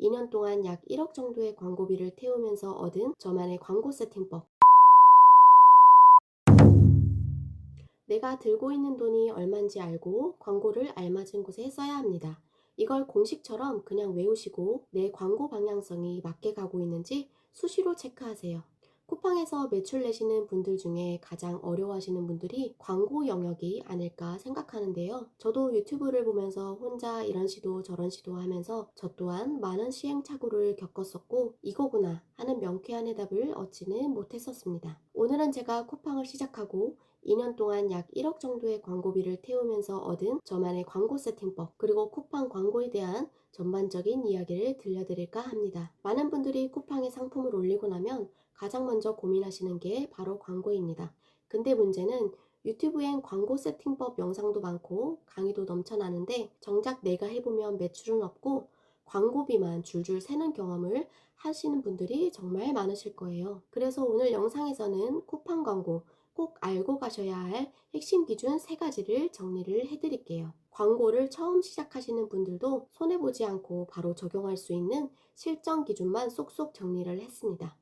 2년 동안 약 1억 정도의 광고비를 태우면서 얻은 저만의 광고 세팅법. 내가 들고 있는 돈이 얼마인지 알고 광고를 알맞은 곳에 써야 합니다. 이걸 공식처럼 그냥 외우시고 내 광고 방향성이 맞게 가고 있는지 수시로 체크하세요. 쿠팡에서 매출 내시는 분들 중에 가장 어려워하시는 분들이 광고 영역이 아닐까 생각하는데요. 저도 유튜브를 보면서 혼자 이런 시도 저런 시도 하면서 저 또한 많은 시행착오를 겪었었고 이거구나 하는 명쾌한 해답을 얻지는 못했었습니다. 오늘은 제가 쿠팡을 시작하고 2년 동안 약 1억 정도의 광고비를 태우면서 얻은 저만의 광고 세팅법, 그리고 쿠팡 광고에 대한 전반적인 이야기를 들려드릴까 합니다. 많은 분들이 쿠팡에 상품을 올리고 나면 가장 먼저 고민하시는 게 바로 광고입니다. 근데 문제는 유튜브엔 광고 세팅법 영상도 많고 강의도 넘쳐나는데 정작 내가 해보면 매출은 없고 광고비만 줄줄 새는 경험을 하시는 분들이 정말 많으실 거예요. 그래서 오늘 영상에서는 쿠팡 광고 꼭 알고 가셔야 할 핵심 기준 3가지를 정리를 해드릴게요. 광고를 처음 시작하시는 분들도 손해보지 않고 바로 적용할 수 있는 실전 기준만 쏙쏙 정리를 했습니다.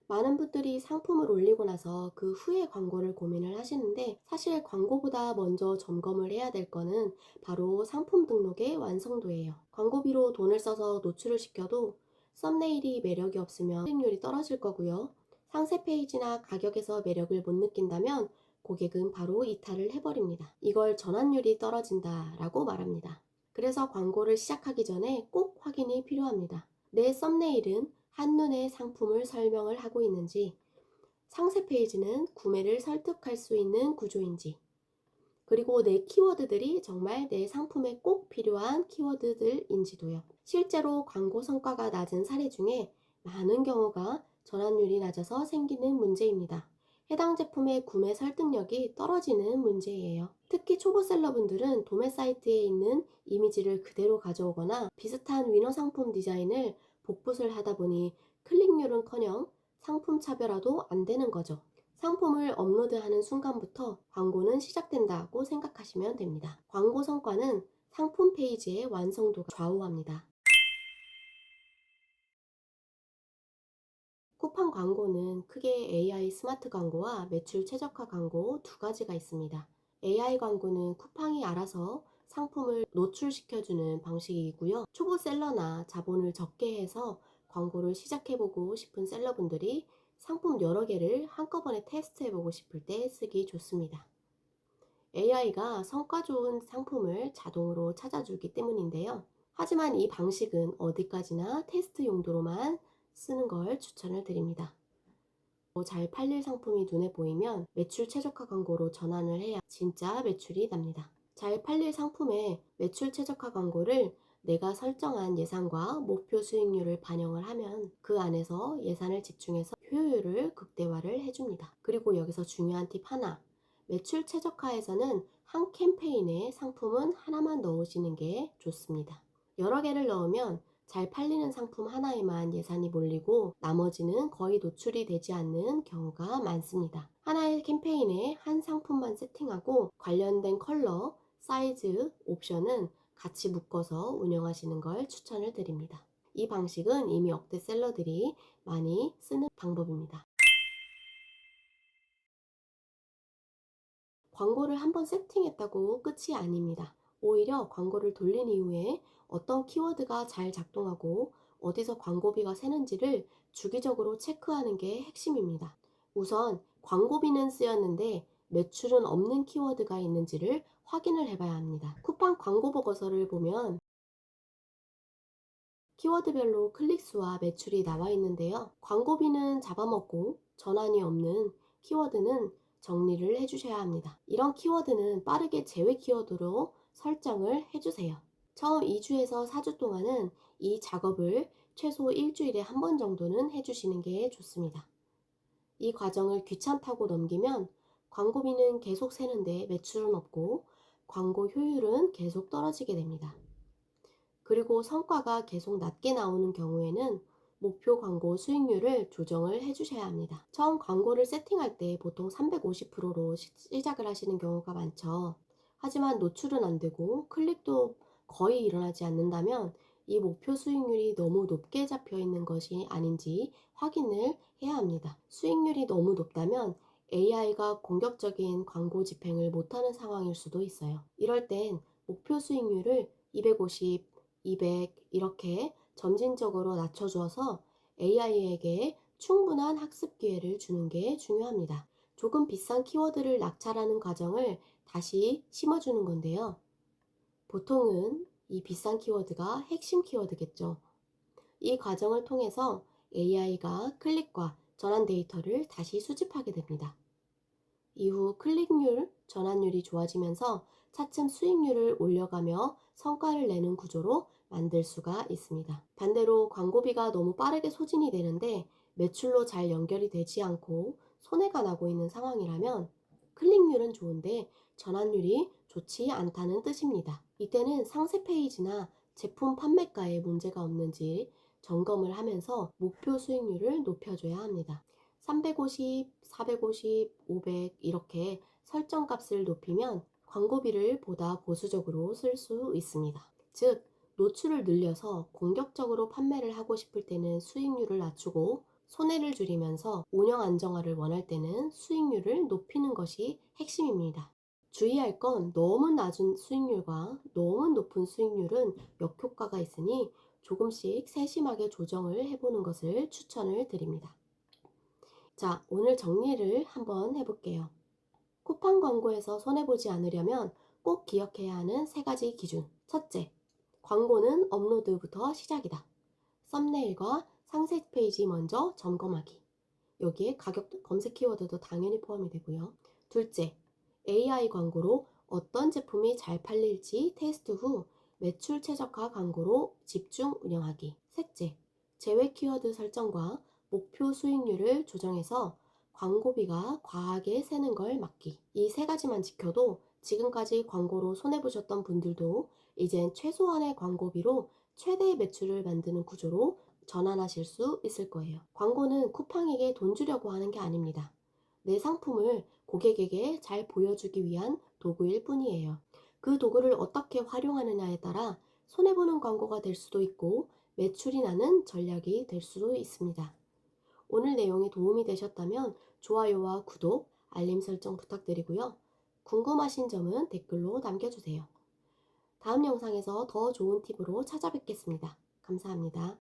많은 분들이 상품을 올리고 나서 그 후에 광고를 고민을 하시는데 사실 광고보다 먼저 점검을 해야 될 거는 바로 상품 등록의 완성도예요. 광고비로 돈을 써서 노출을 시켜도 썸네일이 매력이 없으면 클릭률이 떨어질 거고요. 상세 페이지나 가격에서 매력을 못 느낀다면 고객은 바로 이탈을 해버립니다. 이걸 전환율이 떨어진다라고 말합니다. 그래서 광고를 시작하기 전에 꼭 확인이 필요합니다. 내 썸네일은 한눈에 상품을 설명을 하고 있는지, 상세 페이지는 구매를 설득할 수 있는 구조인지, 그리고 내 키워드들이 정말 내 상품에 꼭 필요한 키워드들인지도요. 실제로 광고 성과가 낮은 사례 중에 많은 경우가 전환율이 낮아서 생기는 문제입니다. 해당 제품의 구매 설득력이 떨어지는 문제예요. 특히 초보셀러분들은 도매 사이트에 있는 이미지를 그대로 가져오거나 비슷한 위너 상품 디자인을 복붙을 하다 보니 클릭률은커녕 상품 차별화도 안 되는 거죠. 상품을 업로드하는 순간부터 광고는 시작된다고 생각하시면 됩니다. 광고 성과는 상품 페이지의 완성도가 좌우합니다. 쿠팡 광고는 크게 AI 스마트 광고와 매출 최적화 광고 2가지가 있습니다. AI 광고는 쿠팡이 알아서 상품을 노출시켜주는 방식이고요. 초보 셀러나 자본을 적게 해서 광고를 시작해보고 싶은 셀러분들이 상품 여러 개를 한꺼번에 테스트해보고 싶을 때 쓰기 좋습니다. AI가 성과 좋은 상품을 자동으로 찾아주기 때문인데요. 하지만 이 방식은 어디까지나 테스트 용도로만 쓰는 걸 추천을 드립니다. 잘 팔릴 상품이 눈에 보이면 매출 최적화 광고로 전환을 해야 진짜 매출이 납니다. 잘 팔릴 상품의 매출 최적화 광고를 내가 설정한 예산과 목표 수익률을 반영을 하면 그 안에서 예산을 집중해서 효율을 극대화를 해줍니다. 그리고 여기서 중요한 팁 하나, 매출 최적화에서는 한 캠페인에 상품은 하나만 넣으시는 게 좋습니다. 여러 개를 넣으면 잘 팔리는 상품 하나에만 예산이 몰리고 나머지는 거의 노출이 되지 않는 경우가 많습니다. 하나의 캠페인에 한 상품만 세팅하고 관련된 컬러, 사이즈, 옵션은 같이 묶어서 운영하시는 걸 추천을 드립니다. 이 방식은 이미 억대 셀러들이 많이 쓰는 방법입니다. 광고를 한번 세팅했다고 끝이 아닙니다. 오히려 광고를 돌린 이후에 어떤 키워드가 잘 작동하고 어디서 광고비가 새는지를 주기적으로 체크하는 게 핵심입니다. 우선 광고비는 쓰였는데 매출은 없는 키워드가 있는지를 확인을 해봐야 합니다. 쿠팡 광고 보고서를 보면 키워드별로 클릭수와 매출이 나와 있는데요. 광고비는 잡아먹고 전환이 없는 키워드는 정리를 해주셔야 합니다. 이런 키워드는 빠르게 제외 키워드로 설정을 해주세요. 처음 2주에서 4주 동안은 이 작업을 최소 일주일에 한 번 정도는 해주시는 게 좋습니다. 이 과정을 귀찮다고 넘기면 광고비는 계속 새는데 매출은 없고 광고 효율은 계속 떨어지게 됩니다. 그리고 성과가 계속 낮게 나오는 경우에는 목표 광고 수익률을 조정을 해주셔야 합니다. 처음 광고를 세팅할 때 보통 350%로 시작을 하시는 경우가 많죠. 하지만 노출은 안 되고 클릭도 거의 일어나지 않는다면 이 목표 수익률이 너무 높게 잡혀 있는 것이 아닌지 확인을 해야 합니다. 수익률이 너무 높다면 AI가 공격적인 광고 집행을 못하는 상황일 수도 있어요. 이럴 땐 목표 수익률을 250, 200 이렇게 점진적으로 낮춰주어서 AI에게 충분한 학습 기회를 주는 게 중요합니다. 조금 비싼 키워드를 낙찰하는 과정을 다시 심어주는 건데요. 보통은 이 비싼 키워드가 핵심 키워드겠죠. 이 과정을 통해서 AI가 클릭과 전환 데이터를 다시 수집하게 됩니다. 이후 클릭률, 전환율이 좋아지면서 차츰 수익률을 올려가며 성과를 내는 구조로 만들 수가 있습니다. 반대로 광고비가 너무 빠르게 소진이 되는데 매출로 잘 연결이 되지 않고 손해가 나고 있는 상황이라면 클릭률은 좋은데 전환율이 좋지 않다는 뜻입니다. 이때는 상세 페이지나 제품 판매가에 문제가 없는지 점검을 하면서 목표 수익률을 높여줘야 합니다. 350, 450, 500 이렇게 설정값을 높이면 광고비를 보다 보수적으로 쓸 수 있습니다. 즉, 노출을 늘려서 공격적으로 판매를 하고 싶을 때는 수익률을 낮추고 손해를 줄이면서 운영 안정화를 원할 때는 수익률을 높이는 것이 핵심입니다. 주의할 건 너무 낮은 수익률과 너무 높은 수익률은 역효과가 있으니 조금씩 세심하게 조정을 해보는 것을 추천을 드립니다. 자, 오늘 정리를 한번 해볼게요. 쿠팡 광고에서 손해보지 않으려면 꼭 기억해야 하는 3가지 기준. 첫째, 광고는 업로드부터 시작이다. 썸네일과 상세 페이지 먼저 점검하기. 여기에 가격 검색 키워드도 당연히 포함이 되고요. 둘째, AI 광고로 어떤 제품이 잘 팔릴지 테스트 후 매출 최적화 광고로 집중 운영하기. 셋째, 제외 키워드 설정과 목표 수익률을 조정해서 광고비가 과하게 새는 걸 막기. 이 3가지만 지켜도 지금까지 광고로 손해보셨던 분들도 이젠 최소한의 광고비로 최대의 매출을 만드는 구조로 전환하실 수 있을 거예요. 광고는 쿠팡에게 돈 주려고 하는 게 아닙니다. 내 상품을 고객에게 잘 보여주기 위한 도구일 뿐이에요. 그 도구를 어떻게 활용하느냐에 따라 손해보는 광고가 될 수도 있고 매출이 나는 전략이 될 수도 있습니다. 오늘 내용이 도움이 되셨다면 좋아요와 구독, 알림 설정 부탁드리고요. 궁금하신 점은 댓글로 남겨주세요. 다음 영상에서 더 좋은 팁으로 찾아뵙겠습니다. 감사합니다.